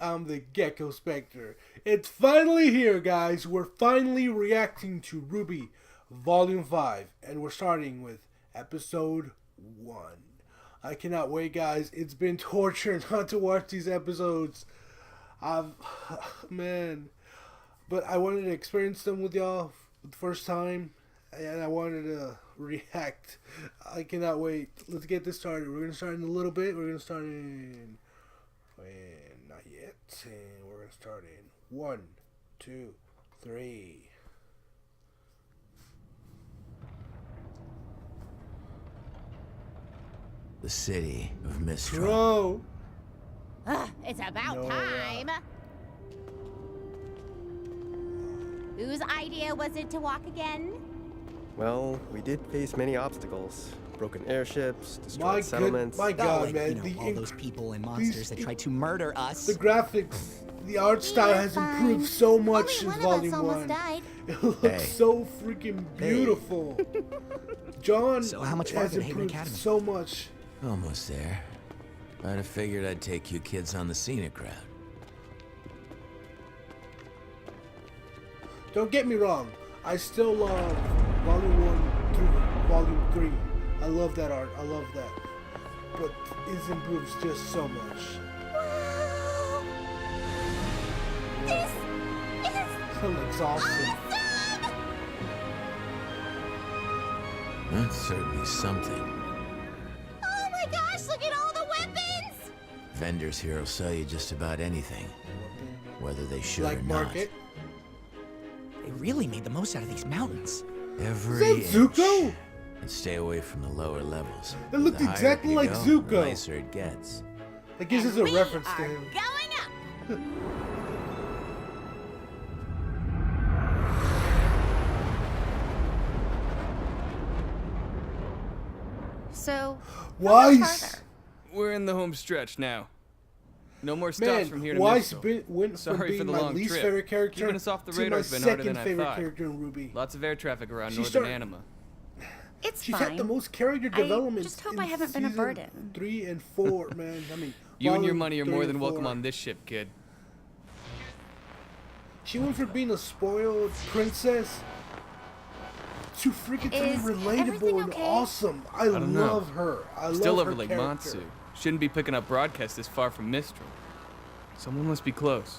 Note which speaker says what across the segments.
Speaker 1: I'm the Gecko Spectre. It's finally here, guys. We're finally reacting to Rwby Volume 5, and we're starting with Episode 1. I cannot wait, guys. It's been torture not to watch these episodes. Man. But I wanted to experience them with y'all for the first time, and I wanted to react. I cannot wait. Let's get this started. We're going to start in a little bit. We're going to start in... not yet. And we're going to start in 1, 2, 3.
Speaker 2: The city of Mistral.
Speaker 1: Bro!
Speaker 3: It's about time. Whose idea was it to walk again?
Speaker 4: Well, we did face many obstacles. Broken airships, destroyed settlements.
Speaker 1: My God,
Speaker 5: like,
Speaker 1: man.
Speaker 5: you know, all those people and monsters that tried to murder us.
Speaker 1: The graphics, the art style has improved so much since Volume 1.
Speaker 3: Died.
Speaker 1: It looks so freaking beautiful. John
Speaker 5: So how much
Speaker 1: has
Speaker 5: farther to Haven
Speaker 1: improved
Speaker 5: Academy?
Speaker 1: so much.
Speaker 2: Almost there. I'd have figured I'd take you kids on the scenic route.
Speaker 1: Don't get me wrong. I still love Volume 1 through Volume 3. I love that art. I love that. But it improves just so much.
Speaker 3: Wow. This is
Speaker 1: That looks awesome.
Speaker 2: That's certainly something.
Speaker 3: Oh my gosh, look at all the weapons!
Speaker 2: Vendors here will sell you just about anything, whether they should
Speaker 1: Like
Speaker 2: or
Speaker 1: Market.
Speaker 5: They really made the most out of these mountains.
Speaker 2: not. Every
Speaker 1: Is that Zuko?
Speaker 2: inch. And stay away from the lower levels.
Speaker 1: It looked
Speaker 2: The higher
Speaker 1: exactly
Speaker 2: you
Speaker 1: like
Speaker 2: go,
Speaker 1: Zuko.
Speaker 2: The nicer it gets.
Speaker 1: I guess it's a
Speaker 3: We
Speaker 1: reference to
Speaker 3: are
Speaker 1: him.
Speaker 3: going up! So,
Speaker 1: Weiss!
Speaker 6: We're in the home stretch now. No more stops from here
Speaker 1: Man,
Speaker 6: to
Speaker 1: Weiss
Speaker 6: Mistral.
Speaker 1: went from
Speaker 6: Sorry for
Speaker 1: being
Speaker 6: the
Speaker 1: my
Speaker 6: long
Speaker 1: least
Speaker 6: trip.
Speaker 1: favorite character
Speaker 6: Keeping us off the
Speaker 1: to my
Speaker 6: radar's been harder
Speaker 1: second
Speaker 6: than I
Speaker 1: favorite
Speaker 6: thought.
Speaker 1: character in Rwby.
Speaker 6: Lots of air traffic around
Speaker 1: She
Speaker 6: northern
Speaker 1: started-
Speaker 6: Anima.
Speaker 7: It's
Speaker 1: She's
Speaker 7: fine.
Speaker 1: had the most character development.
Speaker 7: just hope
Speaker 1: in
Speaker 7: I haven't been a
Speaker 1: season
Speaker 7: burden.
Speaker 1: 3 and 4, man. I mean,
Speaker 6: You and your
Speaker 1: volume
Speaker 6: money are
Speaker 1: 3
Speaker 6: more
Speaker 1: and
Speaker 6: than welcome
Speaker 1: 4.
Speaker 6: on this ship, kid.
Speaker 1: She went from being a spoiled princess to freaking
Speaker 7: Is
Speaker 1: relatable
Speaker 7: everything
Speaker 1: and
Speaker 7: okay?
Speaker 1: awesome. I
Speaker 6: don't know.
Speaker 1: love her. I
Speaker 6: Still
Speaker 1: love
Speaker 6: over
Speaker 1: her
Speaker 6: Lake
Speaker 1: character.
Speaker 6: Matsu. Shouldn't be picking up broadcasts this far from Mistral. Someone must be close.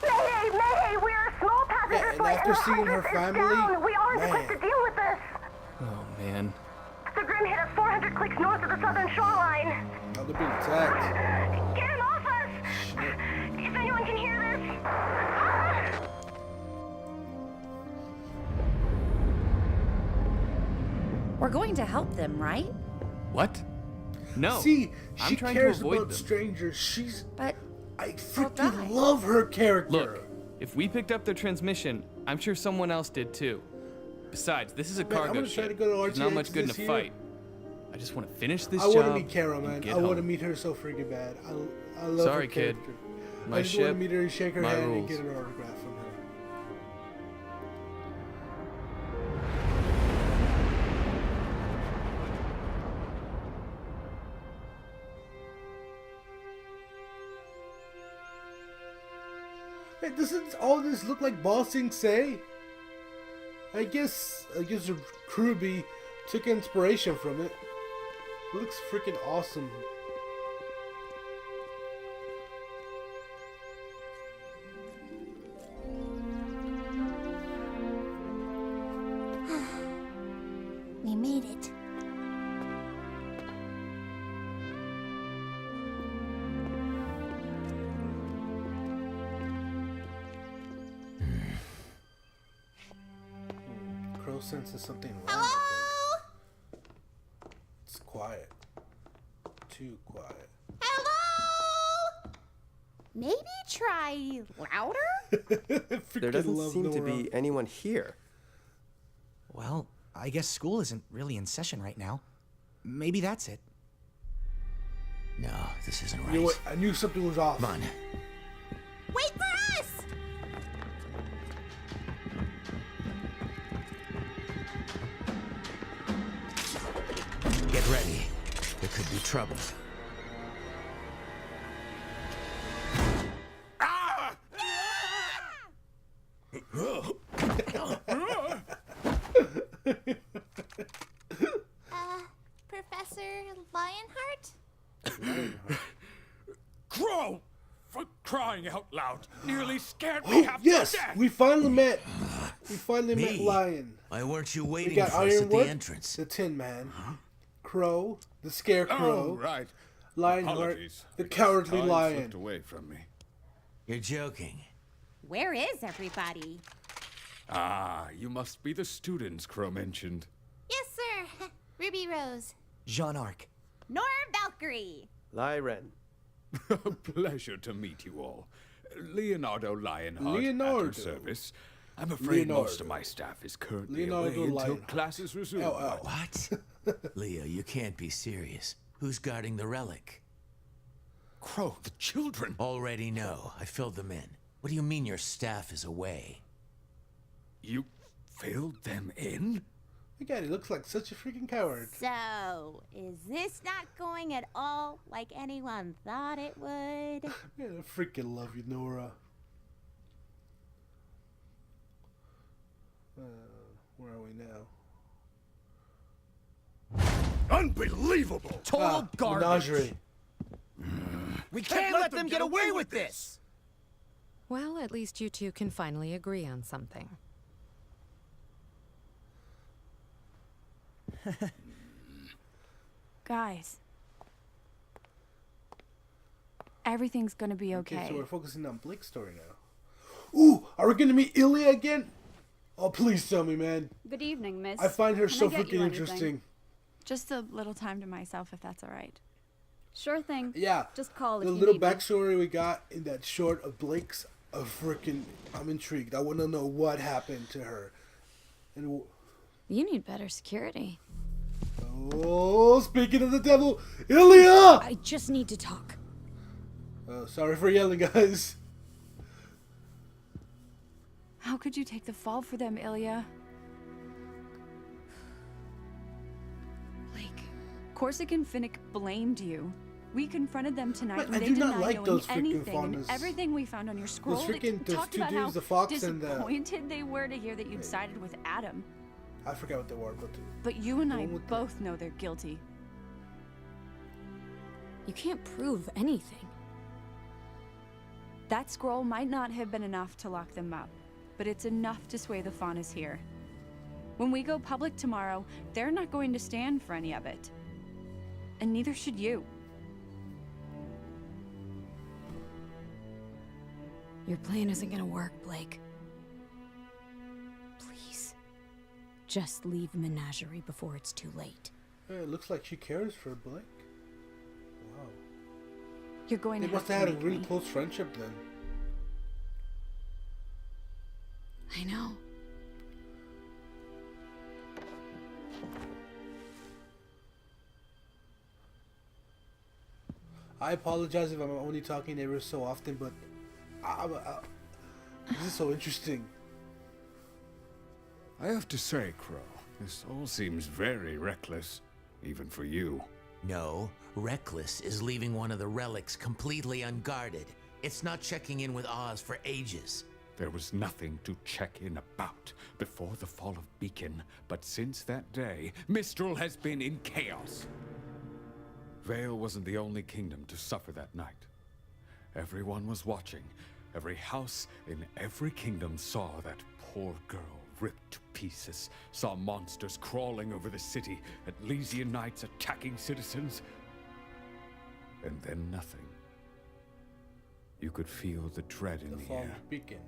Speaker 8: Mayday! Mayday! We are a small passenger
Speaker 1: Yeah, and
Speaker 8: flight
Speaker 1: after
Speaker 8: and the
Speaker 1: seeing her
Speaker 8: Iris is
Speaker 1: family,
Speaker 8: down. We aren't
Speaker 1: man.
Speaker 8: equipped to deal with this.
Speaker 6: Oh, man.
Speaker 8: The Grim hit us 400 clicks north of the southern shoreline.
Speaker 1: Oh, they're being attacked.
Speaker 8: Get him off us! If anyone can hear this. Ah!
Speaker 7: We're going to help them, right?
Speaker 6: What? No.
Speaker 1: See,
Speaker 6: I'm
Speaker 1: she
Speaker 6: trying
Speaker 1: cares
Speaker 6: to avoid
Speaker 1: about
Speaker 6: them.
Speaker 1: strangers. She's...
Speaker 7: But
Speaker 1: I
Speaker 7: die.
Speaker 1: freaking love her character.
Speaker 6: Look, if we picked up their transmission, I'm sure someone else did too. Besides, this is a
Speaker 1: I'm
Speaker 6: cargo
Speaker 1: gonna try
Speaker 6: ship.
Speaker 1: to go to
Speaker 6: She's not
Speaker 1: RTX
Speaker 6: much good in a
Speaker 1: this year.
Speaker 6: fight. I just want to finish this
Speaker 1: I
Speaker 6: job.
Speaker 1: want to meet Kara,
Speaker 6: and
Speaker 1: man.
Speaker 6: get
Speaker 1: I want to
Speaker 6: home.
Speaker 1: meet her so freaking bad. I love
Speaker 6: Sorry,
Speaker 1: her
Speaker 6: kid.
Speaker 1: character.
Speaker 6: My
Speaker 1: I just want to
Speaker 6: ship,
Speaker 1: meet her and shake her
Speaker 6: my
Speaker 1: hand and
Speaker 6: rules.
Speaker 1: get an autograph from her. Hey, doesn't all this look like Ba Sing Se? I guess Rwby took inspiration from it. It looks freaking awesome.
Speaker 3: we made it.
Speaker 1: Crow senses something wrong.
Speaker 3: Hello?
Speaker 1: It's quiet. Too quiet.
Speaker 3: Hello? Maybe try louder?
Speaker 4: There doesn't seem to be anyone here.
Speaker 5: Well, I guess school isn't really in session right now. Maybe that's it.
Speaker 2: No, this isn't
Speaker 1: You
Speaker 2: right.
Speaker 1: know what? I knew something was off.
Speaker 2: Come on.
Speaker 3: Wait for us!
Speaker 2: Get ready. There could be trouble.
Speaker 3: Professor Lionheart?
Speaker 9: Crow! For crying out loud, nearly scared me half
Speaker 1: Yes,
Speaker 9: to death.
Speaker 1: we finally met. We finally met
Speaker 2: Me?
Speaker 1: Lion.
Speaker 2: Why weren't you
Speaker 1: We
Speaker 2: waiting
Speaker 1: got
Speaker 2: for us at the
Speaker 1: Ironwood,
Speaker 2: entrance?
Speaker 1: the Tin Man, Crow, the Scarecrow,
Speaker 9: Oh, right.
Speaker 1: Lionheart,
Speaker 9: Apologies.
Speaker 1: the
Speaker 9: I guess
Speaker 1: Cowardly
Speaker 9: time
Speaker 1: Lion.
Speaker 9: slipped away from me.
Speaker 2: You're joking.
Speaker 3: Where is everybody?
Speaker 9: Ah, you must be the students Crow mentioned.
Speaker 3: Yes, sir. Ruby Rose.
Speaker 5: Jean Arc.
Speaker 3: Nor Valkyrie.
Speaker 4: Lyren.
Speaker 9: Pleasure to meet you all. Leonardo Lionheart at
Speaker 1: Leonardo.
Speaker 9: your service. I'm afraid most of
Speaker 1: Leonardo.
Speaker 9: my staff is currently
Speaker 1: Leonardo
Speaker 9: away until
Speaker 1: Lionheart.
Speaker 9: classes resume.
Speaker 1: Oh.
Speaker 2: What? Leo, you can't be serious. Who's guarding the relic?
Speaker 9: Crow, the children.
Speaker 2: Already know. I filled them in. What do you mean your staff is away?
Speaker 9: You filled them in?
Speaker 1: My God, he looks like such a freaking coward.
Speaker 3: So, is this not going at all like anyone thought it would?
Speaker 1: Man, I freaking love you, Nora. Where are we now?
Speaker 9: Unbelievable!
Speaker 5: Total garbage.
Speaker 1: Menagerie.
Speaker 5: We can't let them get away with this.
Speaker 10: Well, at least you two can finally agree on something.
Speaker 11: Guys. Everything's gonna be okay.
Speaker 1: So we're focusing on Blake's story now. Ooh, are we gonna meet Ilya again? Oh, please tell me, man.
Speaker 11: Good evening, miss.
Speaker 1: I find her
Speaker 11: Can
Speaker 1: so
Speaker 11: I get you
Speaker 1: freaking
Speaker 11: anything?
Speaker 1: interesting.
Speaker 11: Just a little time to myself, if that's all right. Sure thing.
Speaker 1: Yeah.
Speaker 11: Just call if
Speaker 1: The
Speaker 11: you
Speaker 1: little
Speaker 11: need me.
Speaker 1: backstory we got in that short of Blake's, I'm intrigued. I want to know what happened to her. And
Speaker 11: You need better security.
Speaker 1: oh, speaking of the devil, Ilya!
Speaker 10: I just need to talk.
Speaker 1: Sorry for yelling, guys.
Speaker 11: How could you take the fall for them, Ilya?
Speaker 10: Blake.
Speaker 11: Corsican Finnick blamed you. We confronted them tonight
Speaker 1: But
Speaker 11: and
Speaker 1: I
Speaker 11: they
Speaker 1: do not
Speaker 11: denied
Speaker 1: like
Speaker 11: knowing
Speaker 1: those freaking
Speaker 11: anything. And
Speaker 1: faunas.
Speaker 11: everything we found on your scroll,
Speaker 1: freaking-
Speaker 11: they
Speaker 1: those
Speaker 11: talked
Speaker 1: two
Speaker 11: about how
Speaker 1: dudes, the fox and the-
Speaker 11: disappointed they were to hear that you'd sided with Adam.
Speaker 1: I forgot what they were,
Speaker 11: But you and
Speaker 1: The
Speaker 11: I
Speaker 1: one with the-
Speaker 11: both know they're guilty.
Speaker 10: You can't prove anything.
Speaker 11: That scroll might not have been enough to lock them up, but it's enough to sway the faunas here. When we go public tomorrow, they're not going to stand for any of it. And neither should you.
Speaker 10: Your plan isn't gonna work, Blake. Please. Just leave Menagerie before it's too late.
Speaker 1: it looks like she cares for Blake. Wow.
Speaker 11: You're going
Speaker 1: They
Speaker 11: to
Speaker 1: must
Speaker 11: have
Speaker 1: have
Speaker 11: to
Speaker 1: had a
Speaker 11: make
Speaker 1: really
Speaker 11: me.
Speaker 1: close friendship then.
Speaker 10: I know.
Speaker 1: I apologize if I'm only talking every so often, but this is so interesting.
Speaker 9: I have to say, Crow, this all seems very reckless, even for you.
Speaker 2: No, reckless is leaving one of the relics completely unguarded. It's not checking in with Oz for ages.
Speaker 9: There was nothing to check in about before the fall of Beacon, but since that day, Mistral has been in chaos. Vale wasn't the only kingdom to suffer that night. Everyone was watching. Every house in every kingdom saw that poor girl ripped to pieces, saw monsters crawling over the city, Atlesian knights attacking citizens, and then nothing. You could feel the dread in
Speaker 1: The
Speaker 9: the
Speaker 1: fall
Speaker 9: air.
Speaker 1: of Beacon.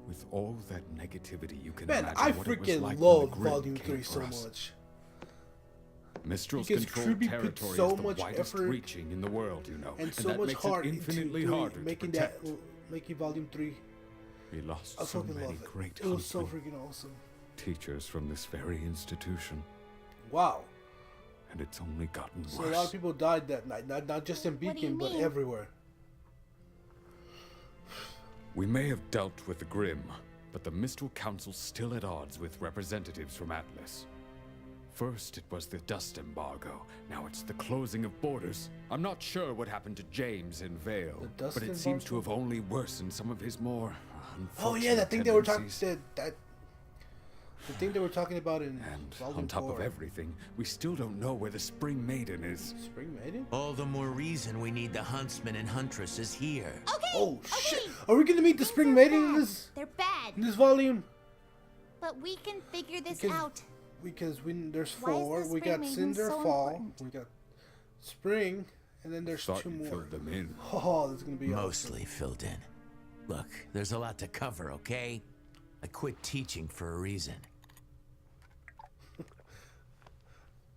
Speaker 9: With all that negativity, you can
Speaker 1: Man,
Speaker 9: imagine
Speaker 1: I
Speaker 9: what it was
Speaker 1: freaking
Speaker 9: like
Speaker 1: love
Speaker 9: when the Grim
Speaker 1: Volume
Speaker 9: came
Speaker 1: 3
Speaker 9: for
Speaker 1: so
Speaker 9: us.
Speaker 1: much.
Speaker 9: Mistral's
Speaker 1: Because
Speaker 9: controlled
Speaker 1: Rwby put
Speaker 9: territory
Speaker 1: so
Speaker 9: is the
Speaker 1: much
Speaker 9: widest
Speaker 1: effort
Speaker 9: reaching in the world, you know,
Speaker 1: And so
Speaker 9: that
Speaker 1: much
Speaker 9: makes
Speaker 1: heart
Speaker 9: it
Speaker 1: into
Speaker 9: infinitely
Speaker 1: doing,
Speaker 9: harder
Speaker 1: making
Speaker 9: to protect.
Speaker 1: making Volume 3.
Speaker 9: We lost
Speaker 1: I
Speaker 9: so
Speaker 1: fucking
Speaker 9: many
Speaker 1: love it.
Speaker 9: great
Speaker 1: It was so
Speaker 9: huntsmen,
Speaker 1: freaking awesome.
Speaker 9: teachers from this very institution,
Speaker 1: Wow.
Speaker 9: and it's only gotten
Speaker 1: So
Speaker 9: worse.
Speaker 1: a lot of people died that night. Not just in
Speaker 3: What do you
Speaker 1: Beacon, but
Speaker 3: mean?
Speaker 1: everywhere.
Speaker 9: We may have dealt with the Grim, but the Mistral Council's still at odds with representatives from Atlas. First, it was the dust embargo. Now it's the closing of borders. I'm not sure what happened to James in Vale,
Speaker 1: The dust
Speaker 9: but it seems to
Speaker 1: embargo?
Speaker 9: have only worsened some of his more
Speaker 1: Oh yeah,
Speaker 9: unfortunate
Speaker 1: that thing they were talking
Speaker 9: tendencies.
Speaker 1: that The thing they were talking about in
Speaker 9: And
Speaker 1: Volume
Speaker 9: on top
Speaker 1: 4.
Speaker 9: of everything, we still don't know where the Spring Maiden is.
Speaker 1: Spring Maiden?
Speaker 2: All the more reason we need the huntsmen and huntresses here.
Speaker 3: Okay.
Speaker 1: Oh
Speaker 3: okay.
Speaker 1: shit! Are we gonna meet the Spring Maiden in this
Speaker 3: They're bad,
Speaker 1: volume?
Speaker 3: but we can figure this
Speaker 1: Because-
Speaker 3: out.
Speaker 1: Because there's
Speaker 3: Why is
Speaker 1: 4.
Speaker 3: the
Speaker 1: We
Speaker 3: Spring
Speaker 1: got
Speaker 3: Maiden
Speaker 1: Cinder,
Speaker 3: so
Speaker 1: Fall.
Speaker 3: important?
Speaker 1: We got Spring, and then there's
Speaker 9: Thought
Speaker 1: 2
Speaker 9: you
Speaker 1: more.
Speaker 9: filled them in.
Speaker 1: Oh, that's gonna be
Speaker 2: Mostly filled in. Look, there's a lot to cover, okay? I quit teaching for a reason.
Speaker 1: awesome.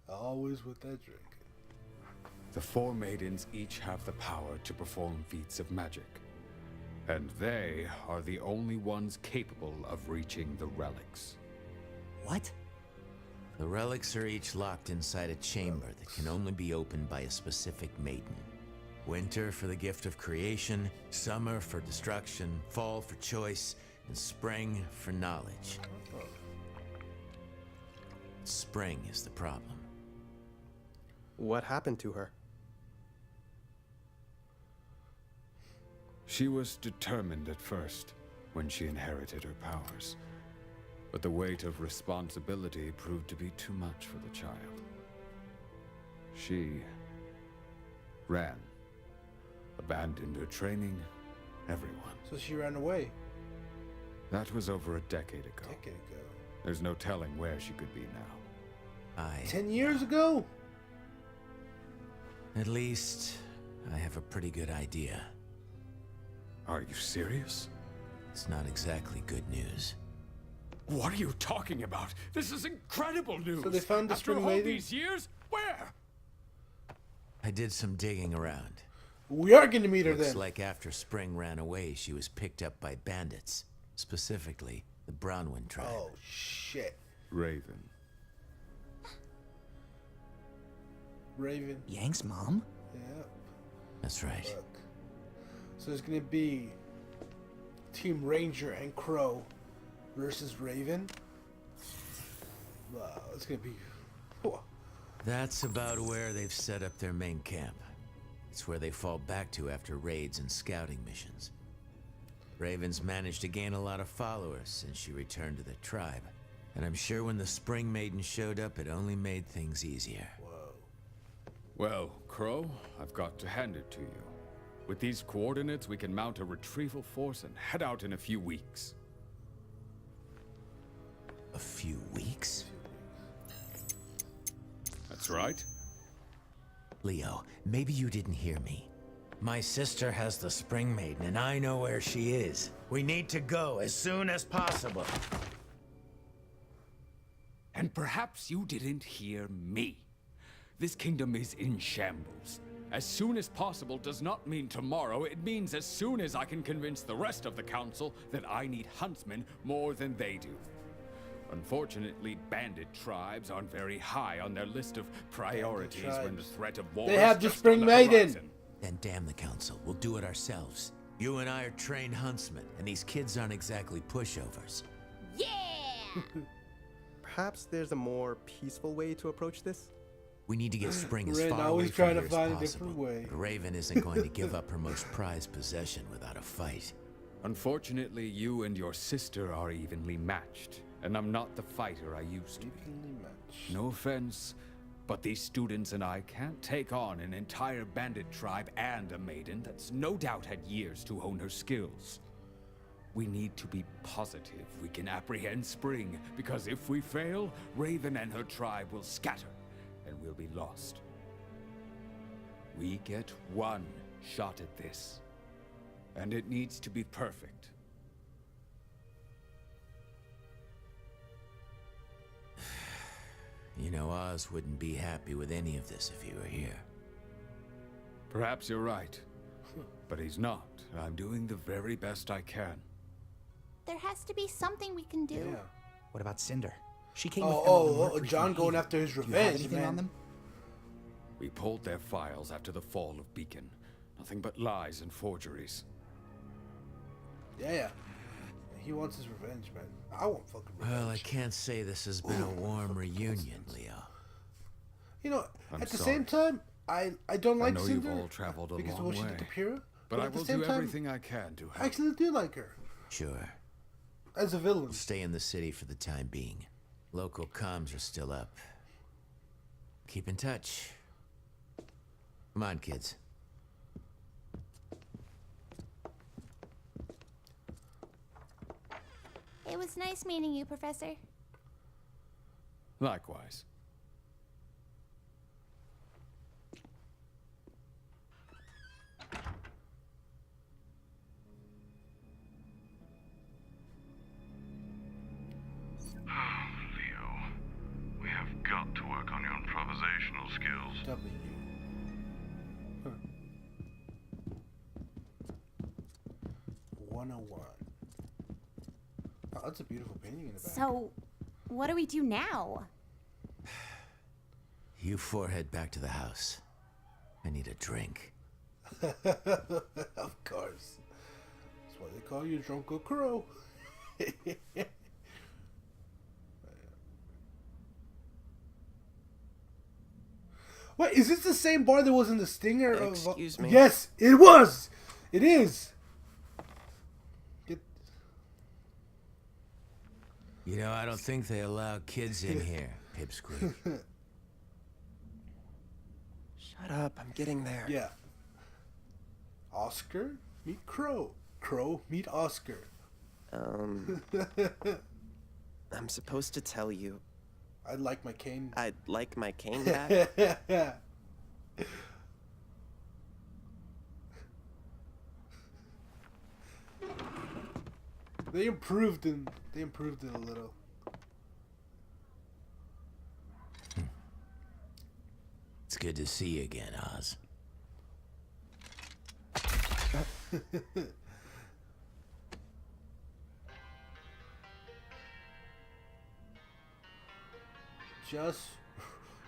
Speaker 1: Always with that drink.
Speaker 9: The 4 maidens each have the power to perform feats of magic. And they are the only ones capable of reaching the relics.
Speaker 5: What?
Speaker 2: The relics are each locked inside a chamber that can only be opened by a specific maiden. Winter for the gift of creation, summer for destruction, fall for choice, and spring for knowledge. Spring is the problem.
Speaker 4: What happened to her?
Speaker 9: She was determined at first, when she inherited her powers. But the weight of responsibility proved to be too much for the child. She ran, abandoned her training, everyone.
Speaker 1: So she ran away.
Speaker 9: That was over a decade ago.
Speaker 1: Ago.
Speaker 9: There's no telling where she could be now.
Speaker 1: 10 years ago?
Speaker 2: At least, I have a pretty good idea.
Speaker 9: Are you serious?
Speaker 2: It's not exactly good news.
Speaker 9: What are you talking about? This is incredible news!
Speaker 1: So they found the
Speaker 9: After
Speaker 1: Spring
Speaker 9: all
Speaker 1: Maiden?
Speaker 9: these years? Where?
Speaker 2: I did some digging around.
Speaker 1: We are gonna meet her
Speaker 2: Looks
Speaker 1: then.
Speaker 2: like after Spring ran away, she was picked up by bandits. Specifically, the Brownwind tribe.
Speaker 1: Oh, shit.
Speaker 9: Raven.
Speaker 1: Raven.
Speaker 5: Yang's mom?
Speaker 1: Yeah.
Speaker 2: That's right.
Speaker 1: Look. So there's gonna be Team Ranger and Crow versus Raven. Wow, it's gonna be. Whoa.
Speaker 2: That's about where they've set up their main camp. It's where they fall back to after raids and scouting missions. Raven's managed to gain a lot of followers since she returned to the tribe. And I'm sure when the Spring Maiden showed up, it only made things easier.
Speaker 1: Whoa.
Speaker 9: Well, Crow, I've got to hand it to you. With these coordinates, we can mount a retrieval force and head out in a few weeks.
Speaker 2: A few weeks?
Speaker 9: That's right.
Speaker 2: Leo, maybe you didn't hear me. My sister has the Spring Maiden, and I know where she is. We need to go as soon as possible.
Speaker 9: And perhaps you didn't hear me. This kingdom is in shambles. As soon as possible does not mean tomorrow. It means as soon as I can convince the rest of the council that I need huntsmen more than they do. Unfortunately, bandit tribes aren't very high on their list of priorities when the threat of war
Speaker 1: They
Speaker 9: is
Speaker 1: have the
Speaker 9: just
Speaker 1: Spring
Speaker 9: on the
Speaker 1: Maiden.
Speaker 9: horizon.
Speaker 2: Then damn the council. We'll do it ourselves. You and I are trained huntsmen, and these kids aren't exactly pushovers.
Speaker 3: Yeah!
Speaker 4: Perhaps there's a more peaceful way to approach this?
Speaker 2: We need to get Spring as
Speaker 1: Ren
Speaker 2: far away
Speaker 1: always
Speaker 2: from
Speaker 1: trying to
Speaker 2: here
Speaker 1: find
Speaker 2: as
Speaker 1: a different
Speaker 2: possible.
Speaker 1: way.
Speaker 2: But Raven isn't going to give up her most prized possession without a fight.
Speaker 9: Unfortunately, you and your sister are evenly matched, and I'm not the fighter I used to be.
Speaker 1: Evenly matched.
Speaker 9: No offense, but these students and I can't take on an entire bandit tribe and a maiden that's no doubt had years to hone her skills. We need to be positive we can apprehend Spring, because if we fail, Raven and her tribe will scatter, and we'll be lost. We get one shot at this, and it needs to be perfect.
Speaker 2: You know, Oz wouldn't be happy with any of this if he were here.
Speaker 9: Perhaps you're right, but he's not. I'm doing the very best I can.
Speaker 3: There has to be something we can do.
Speaker 1: Yeah.
Speaker 5: What about Cinder? She came with
Speaker 1: Oh, John going after his
Speaker 5: Do you have
Speaker 1: revenge,
Speaker 5: anything
Speaker 1: man.
Speaker 5: on them?
Speaker 9: We pulled their files after the fall of Beacon. Nothing but lies and forgeries.
Speaker 1: Yeah. He wants his revenge, man. I want fucking revenge.
Speaker 2: Well, I can't say this has been a warm reunion, Leo.
Speaker 1: You know,
Speaker 9: I'm
Speaker 1: at the
Speaker 9: sorry.
Speaker 1: same time, I don't like
Speaker 9: I know
Speaker 1: Cinder
Speaker 9: you've all traveled a
Speaker 1: because of
Speaker 9: long
Speaker 1: what she
Speaker 9: way,
Speaker 1: did to Pyrrha.
Speaker 9: but I
Speaker 1: at the
Speaker 9: will
Speaker 1: same
Speaker 9: do
Speaker 1: time,
Speaker 9: everything I can to
Speaker 1: I
Speaker 9: help.
Speaker 1: actually do like her
Speaker 2: Sure.
Speaker 1: as a villain.
Speaker 2: Stay in the city for the time being. Local comms are still up. Keep in touch. Come on, kids.
Speaker 3: It was nice meeting you, Professor.
Speaker 9: Likewise.
Speaker 12: Leo, we have got to work on your improvisational skills.
Speaker 1: W. Huh. 101. Oh, that's a beautiful painting in the back.
Speaker 3: So, what do we do now?
Speaker 2: You four head back to the house. I need a drink.
Speaker 1: Of course. That's why they call you Drunko Crow. Wait, is this the same bar that was in the Stinger?
Speaker 4: Excuse me?
Speaker 1: Yes, it was! It is!
Speaker 2: You know, I don't think they allow kids in here, Pipsqueak.
Speaker 4: Shut up, I'm getting there.
Speaker 1: Yeah. Oscar, meet Crow. Crow, meet Oscar.
Speaker 4: I'm supposed to tell you.
Speaker 1: I'd like my cane.
Speaker 4: I'd like my cane back.
Speaker 1: They improved it a little.
Speaker 2: It's good to see you again, Oz.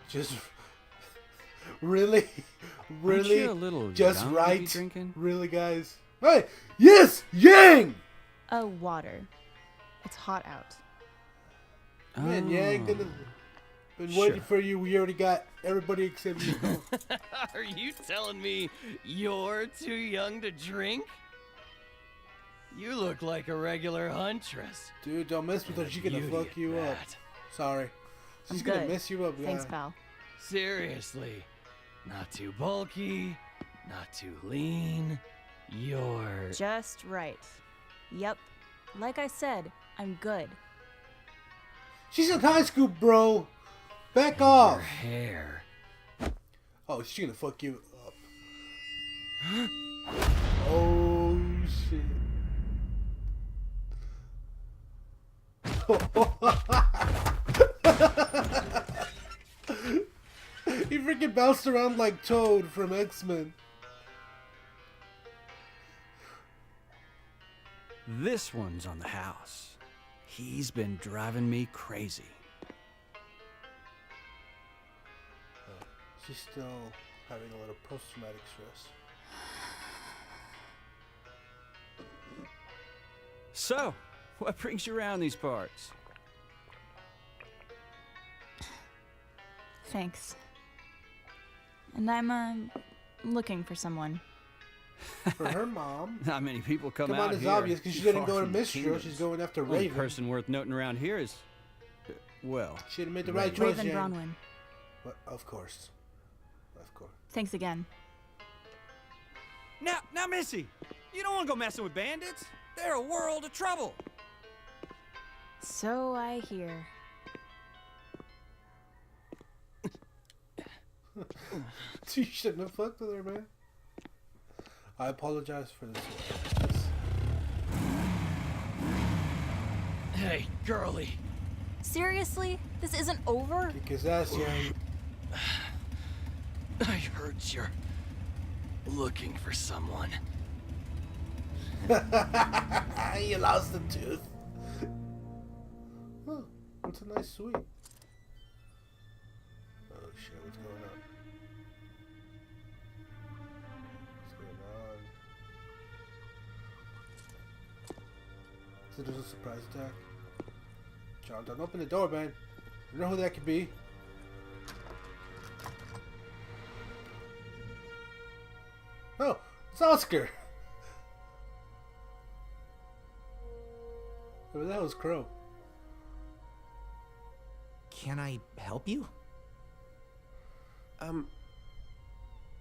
Speaker 1: Just really,
Speaker 6: Aren't you a little
Speaker 1: just
Speaker 6: young to be
Speaker 1: right,
Speaker 6: drinking?
Speaker 1: really, guys. Hey, yes, Yang.
Speaker 13: Water. It's hot out.
Speaker 1: Man, Yang, been waiting for you. We already got everybody except you.
Speaker 14: Are you telling me you're too young to drink? You look like a regular huntress.
Speaker 1: Dude, don't mess with her. She's gonna fuck you up. Sorry. She's gonna mess you up, guy.
Speaker 13: Thanks, pal.
Speaker 14: Seriously. Not too bulky, not too lean. You're
Speaker 13: just right. Yep. Like I said, I'm good.
Speaker 1: She's in high school, bro. Back
Speaker 14: and
Speaker 1: off.
Speaker 14: Your hair.
Speaker 1: Oh, she's gonna fuck you up. Oh shit. He freaking bounced around like Toad from X-Men.
Speaker 15: This one's on the house. He's been driving me crazy.
Speaker 1: She's still having a little post-traumatic stress.
Speaker 15: So, what brings you around these parts?
Speaker 13: Thanks. And I'm looking for someone.
Speaker 1: For her mom.
Speaker 15: Not many people come
Speaker 1: on,
Speaker 15: out
Speaker 1: it's
Speaker 15: here.
Speaker 1: obvious because she
Speaker 15: far
Speaker 1: didn't go to
Speaker 15: from the
Speaker 1: Mistral.
Speaker 15: kingdoms.
Speaker 1: She's going after
Speaker 15: Only
Speaker 1: Raven.
Speaker 15: person worth noting around here is, well,
Speaker 1: she didn't make the right choice.
Speaker 13: Raven Bronwyn.
Speaker 1: But of course. Of course.
Speaker 13: Thanks again.
Speaker 15: Now, Missy, you don't want to go messing with bandits. They're a world of trouble.
Speaker 13: So I hear.
Speaker 1: You shouldn't have fucked with her, man. I apologize for this.
Speaker 14: Hey, girly.
Speaker 13: Seriously? This isn't over?
Speaker 1: Kick his ass, Yang.
Speaker 14: I heard you're looking for someone.
Speaker 1: You lost a tooth. Oh, what's a nice sweet? Oh shit, what's going on? What's going on? Is it a surprise attack? John, don't open the door, man. You know who that could be? Oh, it's Oscar. Who the hell is Crow?
Speaker 5: can I help you?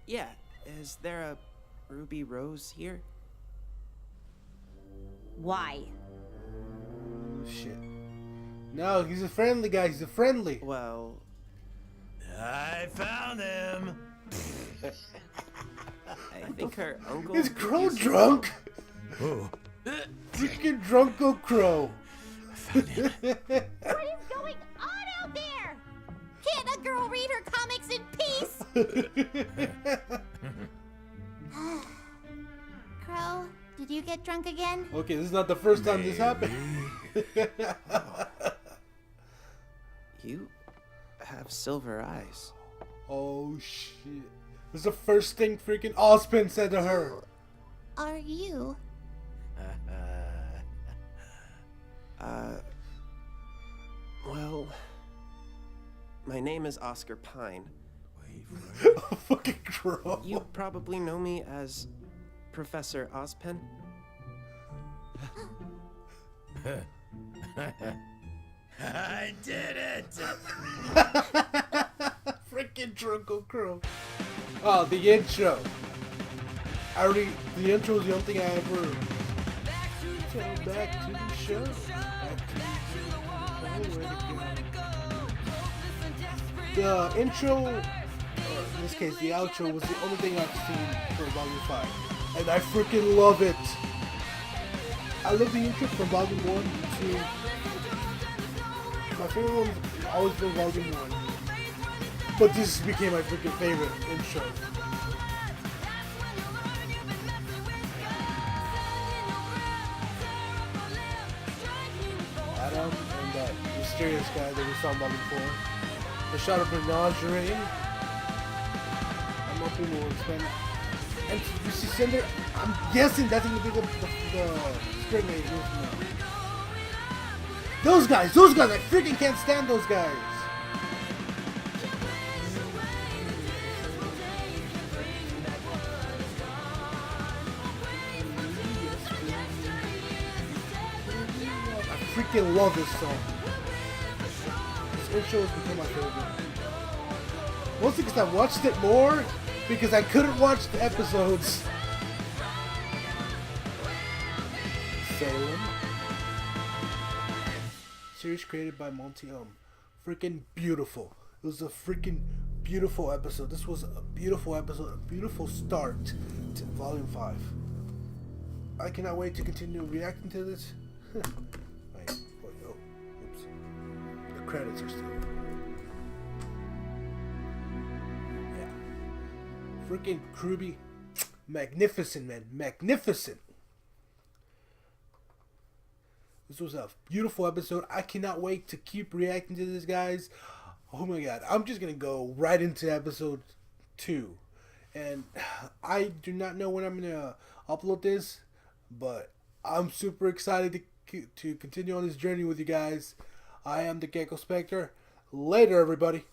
Speaker 16: Yeah. Is there a Ruby Rose here?
Speaker 3: Why?
Speaker 1: Oh, shit. No, he's a friendly guy. He's a friendly.
Speaker 16: Well...
Speaker 2: I found him!
Speaker 16: I think her uncle...
Speaker 1: Is Crow drunk?
Speaker 2: Oh.
Speaker 1: Freaking drunko Crow.
Speaker 3: What is going on out there? Can't a girl read her comics in peace? Crow, did you get drunk again?
Speaker 1: Okay, this is not the first time this happened.
Speaker 16: You have silver eyes.
Speaker 1: Oh shit. This is the first thing freaking Ozpin said to her.
Speaker 3: Are you?
Speaker 16: Well, my name is Oscar Pine.
Speaker 1: Fucking Crow.
Speaker 16: You probably know me as Professor Ozpin.
Speaker 2: I did it!
Speaker 1: Freaking Drunko Crow. Oh, the intro. The intro is the only thing I ever. So back to the show. The intro, or in this case, the outro, was the only thing I've seen for Volume 5. And I freaking love it. I love the intro from Volume 1 to... My favorite one's always been Volume 1. But this became my freaking favorite intro. Adam and that mysterious guy that we saw in Volume 4. The shot of menagerie. I'm hoping we'll expand. And you see Cinder, I'm guessing that's going to be the spring lady. Those guys, I freaking can't stand those guys. I freaking love this song. This intro has become my favorite. Mostly because I watched it more because I couldn't watch the episodes. Salem. Series created by Monty freaking beautiful. It was a freaking beautiful episode. This was a beautiful episode, a beautiful start to Volume 5. I cannot wait to continue reacting to this. Wait, oh, oops. The credits are still. Yeah. Freaking Rwby. Magnificent, man. Magnificent. This was a beautiful episode. I cannot wait to keep reacting to this, guys. Oh my god. I'm just going to go right into episode 2. And I do not know when I'm going to upload this, but I'm super excited to continue on this journey with you guys. I am the Gecko Spectre. Later, everybody.